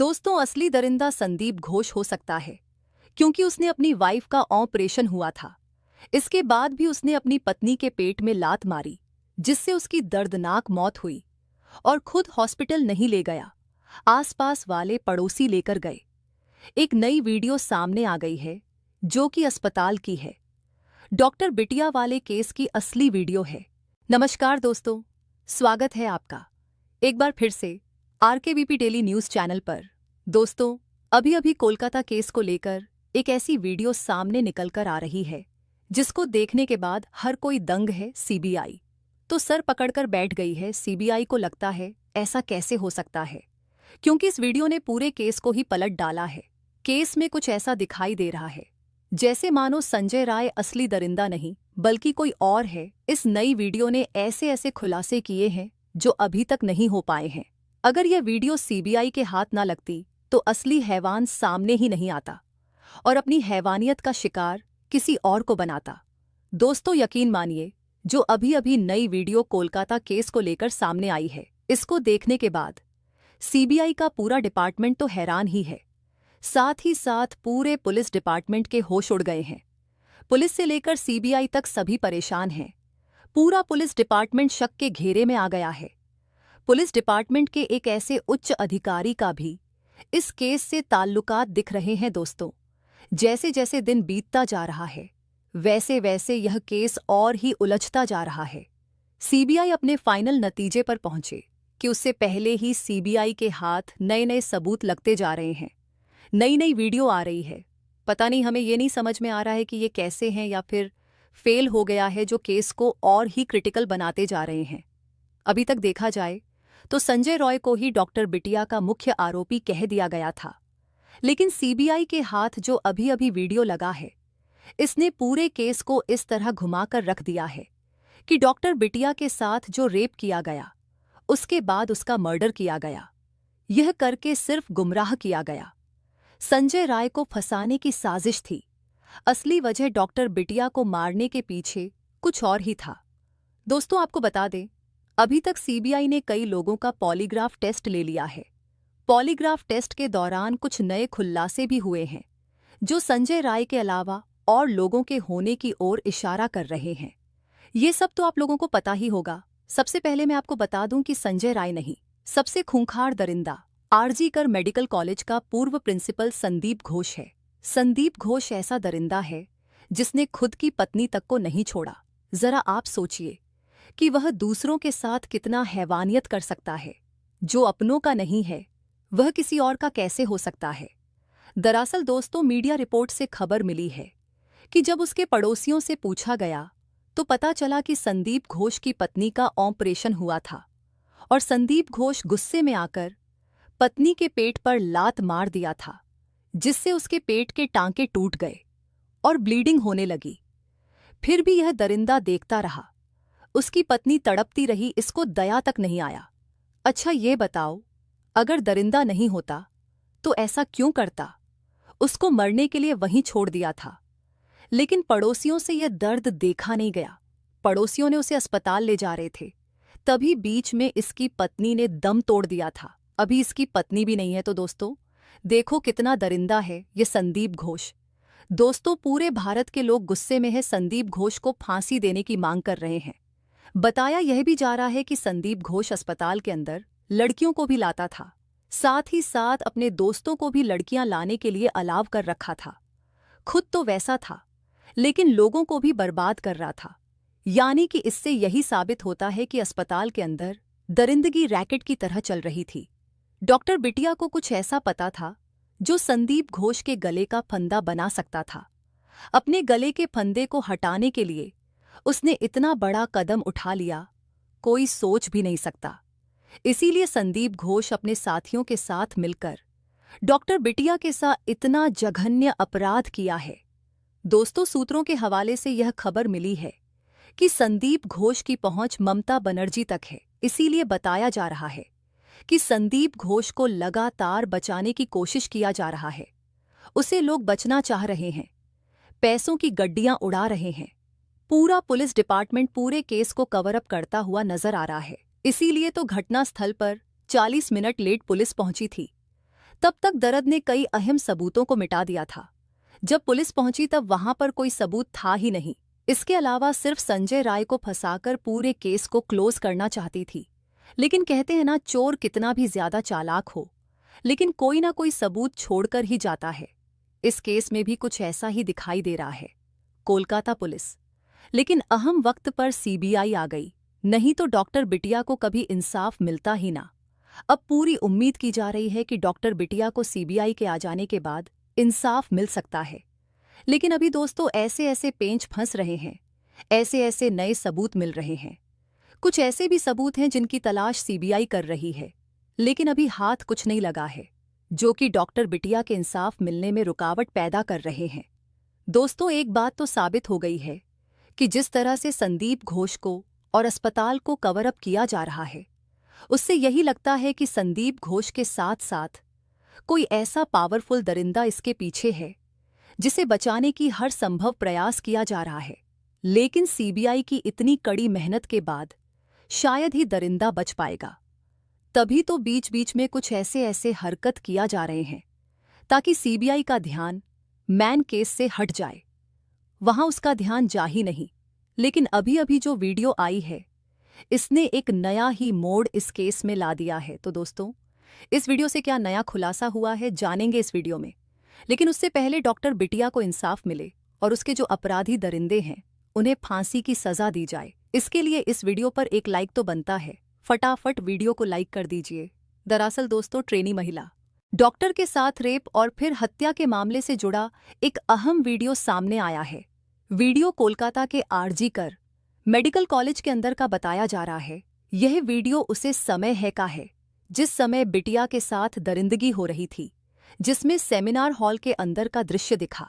दोस्तों, असली दरिंदा संदीप घोष हो सकता है क्योंकि उसने अपनी वाइफ का ऑपरेशन हुआ था। इसके बाद भी उसने अपनी पत्नी के पेट में लात मारी, जिससे उसकी दर्दनाक मौत हुई और खुद हॉस्पिटल नहीं ले गया। आसपास वाले पड़ोसी लेकर गए। एक नई वीडियो सामने आ गई है जो कि अस्पताल की है। डॉक्टर बिटिया वाले केस की असली वीडियो है। नमस्कार दोस्तों, स्वागत है आपका एक बार फिर से आरकेवीपी डेली न्यूज चैनल पर। दोस्तों, अभी कोलकाता केस को लेकर एक ऐसी वीडियो सामने निकलकर आ रही है जिसको देखने के बाद हर कोई दंग है। सीबीआई तो सर पकड़कर बैठ गई है। सीबीआई को लगता है ऐसा कैसे हो सकता है, क्योंकि इस वीडियो ने पूरे केस को ही पलट डाला है। केस में कुछ ऐसा दिखाई दे रहा है जैसे मानो संजय राय असली दरिंदा नहीं बल्कि कोई और है। इस नई वीडियो ने ऐसे ऐसे खुलासे किए हैं जो अभी तक नहीं हो पाए हैं। अगर यह वीडियो सीबीआई के हाथ ना लगती तो असली हैवान सामने ही नहीं आता और अपनी हैवानियत का शिकार किसी और को बनाता। दोस्तों, यकीन मानिए, जो अभी नई वीडियो कोलकाता केस को लेकर सामने आई है, इसको देखने के बाद सीबीआई का पूरा डिपार्टमेंट तो हैरान ही है। साथ ही साथ पूरे पुलिस डिपार्टमेंट के होश उड़ गए हैं। पुलिस से लेकर सीबीआई तक सभी परेशान हैं। पूरा पुलिस डिपार्टमेंट शक के घेरे में आ गया है। पुलिस डिपार्टमेंट के एक ऐसे उच्च अधिकारी का भी इस केस से ताल्लुकात दिख रहे हैं। दोस्तों, जैसे जैसे दिन बीतता जा रहा है वैसे वैसे यह केस और ही उलझता जा रहा है। सीबीआई अपने फाइनल नतीजे पर पहुंचे कि उससे पहले ही सीबीआई के हाथ नए नए सबूत लगते जा रहे हैं। नई नई वीडियो आ रही है। पता नहीं, हमें ये नहीं समझ में आ रहा है कि ये कैसे हैं या फिर फेल हो गया है, जो केस को और ही क्रिटिकल बनाते जा रहे हैं। अभी तक देखा जाए तो संजय रॉय को ही डॉक्टर बिटिया का मुख्य आरोपी कह दिया गया था, लेकिन सीबीआई के हाथ जो अभी वीडियो लगा है, इसने पूरे केस को इस तरह घुमाकर रख दिया है कि डॉक्टर बिटिया के साथ जो रेप किया गया, उसके बाद उसका मर्डर किया गया, यह करके सिर्फ गुमराह किया गया। संजय राय को फंसाने की साजिश थी। असली वजह डॉक्टर बिटिया को मारने के पीछे कुछ और ही था। दोस्तों, आपको बता दें, अभी तक सीबीआई ने कई लोगों का पॉलीग्राफ टेस्ट ले लिया है। पॉलीग्राफ टेस्ट के दौरान कुछ नए खुलासे भी हुए हैं जो संजय राय के अलावा और लोगों के होने की ओर इशारा कर रहे हैं। ये सब तो आप लोगों को पता ही होगा। सबसे पहले मैं आपको बता दूं कि संजय राय नहीं, सबसे खूंखार दरिंदा आरजी मेडिकल कॉलेज का पूर्व प्रिंसिपल संदीप घोष है। संदीप घोष ऐसा दरिंदा है जिसने खुद की पत्नी तक को नहीं छोड़ा। जरा आप सोचिए कि वह दूसरों के साथ कितना हैवानियत कर सकता है। जो अपनों का नहीं है वह किसी और का कैसे हो सकता है। दरअसल दोस्तों, मीडिया रिपोर्ट से खबर मिली है कि जब उसके पड़ोसियों से पूछा गया तो पता चला कि संदीप घोष की पत्नी का ऑपरेशन हुआ था और संदीप घोष गुस्से में आकर पत्नी के पेट पर लात मार दिया था, जिससे उसके पेट के टांके टूट गए और ब्लीडिंग होने लगी। फिर भी यह दरिंदा देखता रहा। उसकी पत्नी तड़पती रही, इसको दया तक नहीं आया। अच्छा ये बताओ, अगर दरिंदा नहीं होता तो ऐसा क्यों करता? उसको मरने के लिए वहीं छोड़ दिया था। लेकिन पड़ोसियों से यह दर्द देखा नहीं गया। पड़ोसियों ने उसे अस्पताल ले जा रहे थे, तभी बीच में इसकी पत्नी ने दम तोड़ दिया था। अभी इसकी पत्नी भी नहीं है। तो दोस्तों, देखो कितना दरिंदा है ये संदीप घोष। दोस्तों, पूरे भारत के लोग गुस्से में है। संदीप घोष को फांसी देने की मांग कर रहे हैं। बताया यह भी जा रहा है कि संदीप घोष अस्पताल के अंदर लड़कियों को भी लाता था, साथ ही साथ अपने दोस्तों को भी लड़कियां लाने के लिए अलाव कर रखा था। खुद तो वैसा था लेकिन लोगों को भी बर्बाद कर रहा था। यानी कि इससे यही साबित होता है कि अस्पताल के अंदर दरिंदगी रैकेट की तरह चल रही थी। डॉक्टर बिटिया को कुछ ऐसा पता था जो संदीप घोष के गले का फंदा बना सकता था। अपने गले के फंदे को हटाने के लिए उसने इतना बड़ा कदम उठा लिया, कोई सोच भी नहीं सकता। इसीलिए संदीप घोष अपने साथियों के साथ मिलकर डॉक्टर बिटिया के साथ इतना जघन्य अपराध किया है। दोस्तों, सूत्रों के हवाले से यह खबर मिली है कि संदीप घोष की पहुंच ममता बनर्जी तक है। इसीलिए बताया जा रहा है कि संदीप घोष को लगातार बचाने की कोशिश किया जा रहा है। उसे लोग बचना चाह रहे हैं, पैसों की गड्डियां उड़ा रहे हैं। पूरा पुलिस डिपार्टमेंट पूरे केस को कवर अप करता हुआ नजर आ रहा है। इसीलिए तो घटनास्थल पर 40 मिनट लेट पुलिस पहुंची थी, तब तक दर्द ने कई अहम सबूतों को मिटा दिया था। जब पुलिस पहुंची तब वहां पर कोई सबूत था ही नहीं। इसके अलावा सिर्फ संजय राय को फंसाकर पूरे केस को क्लोज करना चाहती थी। लेकिन कहते हैं ना, चोर कितना भी ज्यादा चालाक हो, लेकिन कोई ना कोई सबूत छोड़कर ही जाता है। इस केस में भी कुछ ऐसा ही दिखाई दे रहा है। कोलकाता पुलिस, लेकिन अहम वक्त पर सीबीआई आ गई, नहीं तो डॉक्टर बिटिया को कभी इंसाफ मिलता ही ना। अब पूरी उम्मीद की जा रही है कि डॉक्टर बिटिया को सीबीआई के आ जाने के बाद इंसाफ मिल सकता है। लेकिन अभी दोस्तों ऐसे ऐसे पेंच फंस रहे हैं, ऐसे ऐसे नए सबूत मिल रहे हैं। कुछ ऐसे भी सबूत हैं जिनकी तलाश सीबीआई कर रही है, लेकिन अभी हाथ कुछ नहीं लगा है, जो कि डॉक्टर बिटिया के इंसाफ मिलने में रुकावट पैदा कर रहे हैं। दोस्तों एक बात तो साबित हो गई है कि जिस तरह से संदीप घोष को और अस्पताल को कवर अप किया जा रहा है, उससे यही लगता है कि संदीप घोष के साथ साथ कोई ऐसा पावरफुल दरिंदा इसके पीछे है जिसे बचाने की हर संभव प्रयास किया जा रहा है। लेकिन सीबीआई की इतनी कड़ी मेहनत के बाद शायद ही दरिंदा बच पाएगा। तभी तो बीच बीच में कुछ ऐसे ऐसे हरकत किया जा रहे हैं ताकि सीबीआई का ध्यान मैन केस से हट जाए। वहां उसका ध्यान जा ही नहीं। लेकिन अभी अभी जो वीडियो आई है, इसने एक नया ही मोड़ इस केस में ला दिया है। तो दोस्तों इस वीडियो से क्या नया खुलासा हुआ है, जानेंगे इस वीडियो में। लेकिन उससे पहले डॉक्टर बिटिया को इंसाफ मिले और उसके जो अपराधी दरिंदे हैं उन्हें फांसी की सजा दी जाए, इसके लिए इस वीडियो पर एक लाइक तो बनता है। फटाफट वीडियो को लाइक कर दीजिए। दरअसल दोस्तों ट्रेनी महिला डॉक्टर के साथ रेप और फिर हत्या के मामले से जुड़ा एक अहम वीडियो सामने आया है। वीडियो कोलकाता के आरजी कर मेडिकल कॉलेज के अंदर का बताया जा रहा है। यह वीडियो उसे समय है का है जिस समय बिटिया के साथ दरिंदगी हो रही थी, जिसमें सेमिनार हॉल के अंदर का दृश्य दिखा।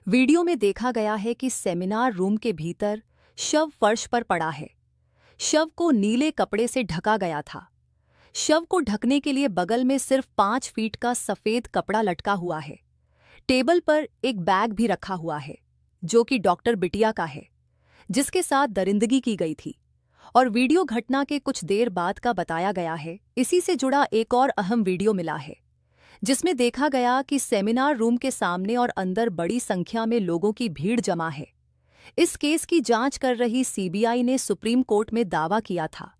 वीडियो में देखा गया है कि सेमिनार रूम के भीतर शव फर्श पर पड़ा है। शव को नीले कपड़े से ढका गया था। शव को ढकने के लिए बगल में सिर्फ 5 फीट का सफेद कपड़ा लटका हुआ है। टेबल पर एक बैग भी रखा हुआ है जो कि डॉक्टर बिटिया का है, जिसके साथ दरिंदगी की गई थी। और वीडियो घटना के कुछ देर बाद का बताया गया है। इसी से जुड़ा एक और अहम वीडियो मिला है जिसमें देखा गया कि सेमिनार रूम के सामने और अंदर बड़ी संख्या में लोगों की भीड़ जमा है। इस केस की जांच कर रही सीबीआई ने सुप्रीम कोर्ट में दावा किया था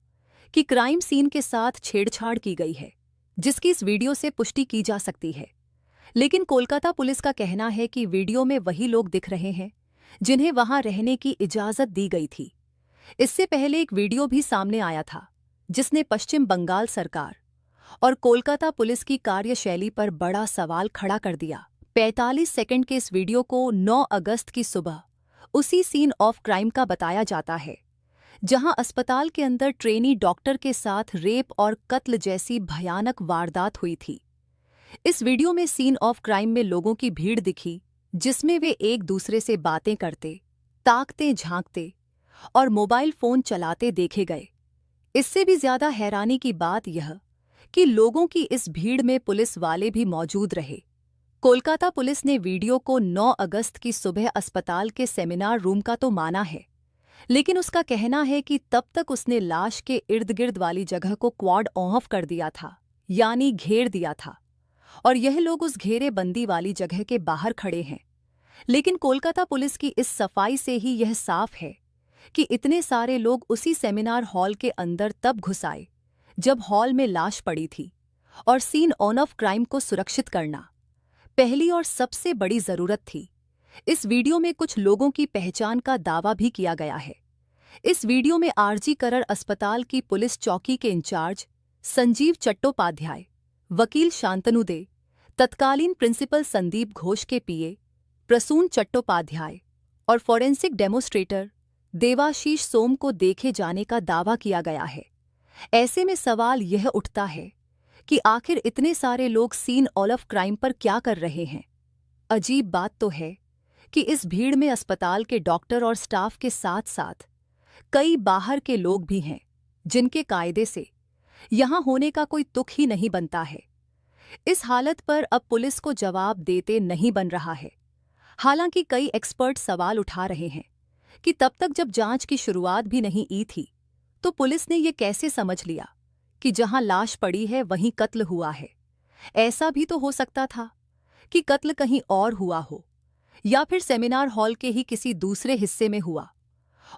कि क्राइम सीन के साथ छेड़छाड़ की गई है, जिसकी इस वीडियो से पुष्टि की जा सकती है। लेकिन कोलकाता पुलिस का कहना है कि वीडियो में वही लोग दिख रहे हैं जिन्हें वहां रहने की इजाजत दी गई थी। इससे पहले एक वीडियो भी सामने आया था जिसने पश्चिम बंगाल सरकार और कोलकाता पुलिस की कार्यशैली पर बड़ा सवाल खड़ा कर दिया। 45 सेकंड के इस वीडियो को 9 अगस्त की सुबह उसी सीन ऑफ क्राइम का बताया जाता है जहां अस्पताल के अंदर ट्रेनी डॉक्टर के साथ रेप और कत्ल जैसी भयानक वारदात हुई थी। इस वीडियो में सीन ऑफ क्राइम में लोगों की भीड़ दिखी, जिसमें वे एक दूसरे से बातें करते, ताकते झांकते और मोबाइल फोन चलाते देखे गए। इससे भी ज्यादा हैरानी की बात यह कि लोगों की इस भीड़ में पुलिस वाले भी मौजूद रहे। कोलकाता पुलिस ने वीडियो को 9 अगस्त की सुबह अस्पताल के सेमिनार रूम का तो माना है, लेकिन उसका कहना है कि तब तक उसने लाश के इर्द गिर्द वाली जगह को क्वाड ऑफ कर दिया था, यानी घेर दिया था, और यह लोग उस घेरेबंदी वाली जगह के बाहर खड़े हैं। लेकिन कोलकाता पुलिस की इस सफाई से ही यह साफ है कि इतने सारे लोग उसी सेमिनार हॉल के अंदर तब घुस आए जब हॉल में लाश पड़ी थी, और सीन ऑफ क्राइम को सुरक्षित करना पहली और सबसे बड़ी जरूरत थी। इस वीडियो में कुछ लोगों की पहचान का दावा भी किया गया है। इस वीडियो में आरजी कर अस्पताल की पुलिस चौकी के इंचार्ज संजीव चट्टोपाध्याय, वकील शांतनु दे, तत्कालीन प्रिंसिपल संदीप घोष के पीए प्रसून चट्टोपाध्याय और फॉरेंसिक डेमोस्ट्रेटर देवाशीष सोम को देखे जाने का दावा किया गया है। ऐसे में सवाल यह उठता है कि आखिर इतने सारे लोग सीन ऑफ क्राइम पर क्या कर रहे हैं। अजीब बात तो है कि इस भीड़ में अस्पताल के डॉक्टर और स्टाफ के साथ साथ कई बाहर के लोग भी हैं जिनके कायदे से यहां होने का कोई तुक ही नहीं बनता है। इस हालत पर अब पुलिस को जवाब देते नहीं बन रहा है। हालांकि कई एक्सपर्ट सवाल उठा रहे हैं कि तब तक जब जांच की शुरुआत भी नहीं की थी तो पुलिस ने ये कैसे समझ लिया कि जहां लाश पड़ी है वहीं कत्ल हुआ है। ऐसा भी तो हो सकता था कि कत्ल कहीं और हुआ हो, या फिर सेमिनार हॉल के ही किसी दूसरे हिस्से में हुआ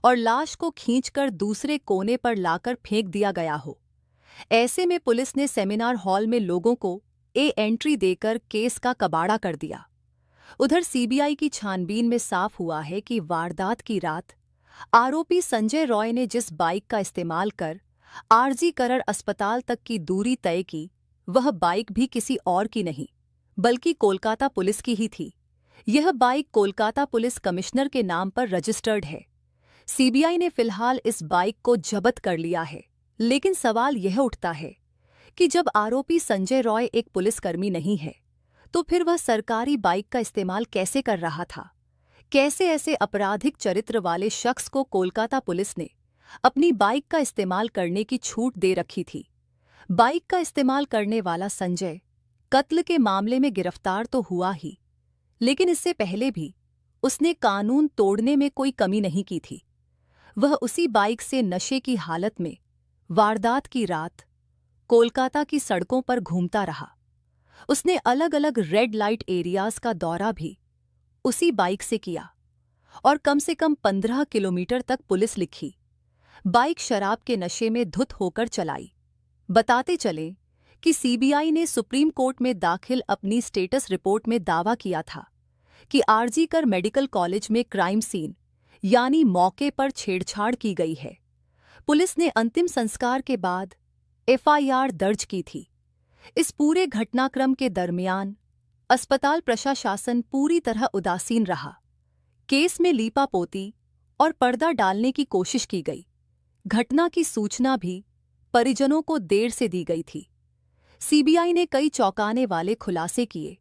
और लाश को खींचकर दूसरे कोने पर लाकर फेंक दिया गया हो। ऐसे में पुलिस ने सेमिनार हॉल में लोगों को एंट्री देकर केस का कबाड़ा कर दिया। उधर सीबीआई की छानबीन में साफ हुआ है कि वारदात की रात आरोपी संजय रॉय ने जिस बाइक का इस्तेमाल कर आरजी करण अस्पताल तक की दूरी तय की, वह बाइक भी किसी और की नहीं बल्कि कोलकाता पुलिस की ही थी। यह बाइक कोलकाता पुलिस कमिश्नर के नाम पर रजिस्टर्ड है। सीबीआई ने फिलहाल इस बाइक को जब्त कर लिया है, लेकिन सवाल यह उठता है कि जब आरोपी संजय रॉय एक पुलिसकर्मी नहीं है, तो फिर वह सरकारी बाइक का इस्तेमाल कैसे कर रहा था? कैसे ऐसे आपराधिक चरित्र वाले शख्स को कोलकाता पुलिस ने अपनी बाइक का इस्तेमाल करने की छूट दे रखी थी? बाइक का इस्तेमाल करने वाला संजय कत्ल के मामले में गिरफ्तार तो हुआ ही, लेकिन इससे पहले भी उसने कानून तोड़ने में कोई कमी नहीं की थी। वह उसी बाइक से नशे की हालत में वारदात की रात कोलकाता की सड़कों पर घूमता रहा। उसने अलग अलग रेड लाइट एरियाज का दौरा भी उसी बाइक से किया और कम से कम 15 किलोमीटर तक पुलिस लिखी बाइक शराब के नशे में धुत होकर चलाई। बताते चले कि सीबीआई ने सुप्रीम कोर्ट में दाखिल अपनी स्टेटस रिपोर्ट में दावा किया था कि आरजी कर मेडिकल कॉलेज में क्राइम सीन यानी मौके पर छेड़छाड़ की गई है। पुलिस ने अंतिम संस्कार के बाद एफआईआर दर्ज की थी। इस पूरे घटनाक्रम के दरमियान अस्पताल प्रशासन पूरी तरह उदासीन रहा। केस में लीपापोती और पर्दा डालने की कोशिश की गई। घटना की सूचना भी परिजनों को देर से दी गई थी। सीबीआई ने कई चौंकाने वाले खुलासे किए।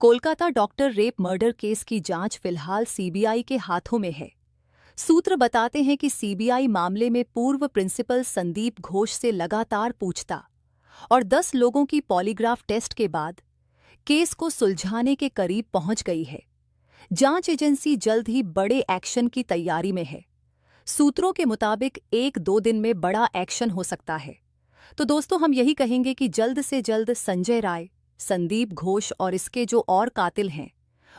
Kolkata doctor rape murder case की जांच फिलहाल सीबीआई के हाथों में है। सूत्र बताते हैं कि सीबीआई मामले में पूर्व प्रिंसिपल संदीप घोष से लगातार पूछता और 10 लोगों की पॉलीग्राफ टेस्ट के बाद केस को सुलझाने के करीब पहुंच गई है। जांच एजेंसी जल्द ही बड़े एक्शन की तैयारी में है। सूत्रों के मुताबिक 1-2 दिन में बड़ा एक्शन हो सकता है। तो दोस्तों, हम यही कहेंगे कि जल्द से जल्द संजय राय, संदीप घोष और इसके जो और कातिल हैं,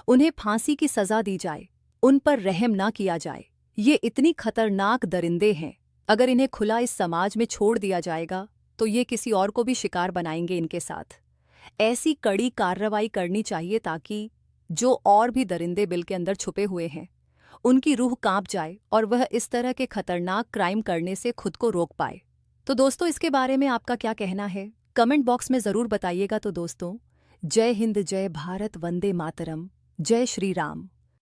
उन्हें फांसी की सजा दी जाए, उन पर रहम ना किया जाए। ये इतनी खतरनाक दरिंदे हैं, अगर इन्हें खुला इस समाज में छोड़ दिया जाएगा तो ये किसी और को भी शिकार बनाएंगे इनके साथ। ऐसी कड़ी कार्रवाई करनी चाहिए ताकि जो और भी दरिंदे बिल के अंदर छुपे हुए हैं, उनकी रूह कांप जाए और वह इस तरह के खतरनाक क्राइम करने से खुद को रोक पाए। तो दोस्तों, इसके बारे में आपका क्या कहना है? कमेंट बॉक्स में ज़रूर बताइएगा। तो दोस्तों, जय हिंद, जय भारत, वंदे मातरम, जय श्री राम।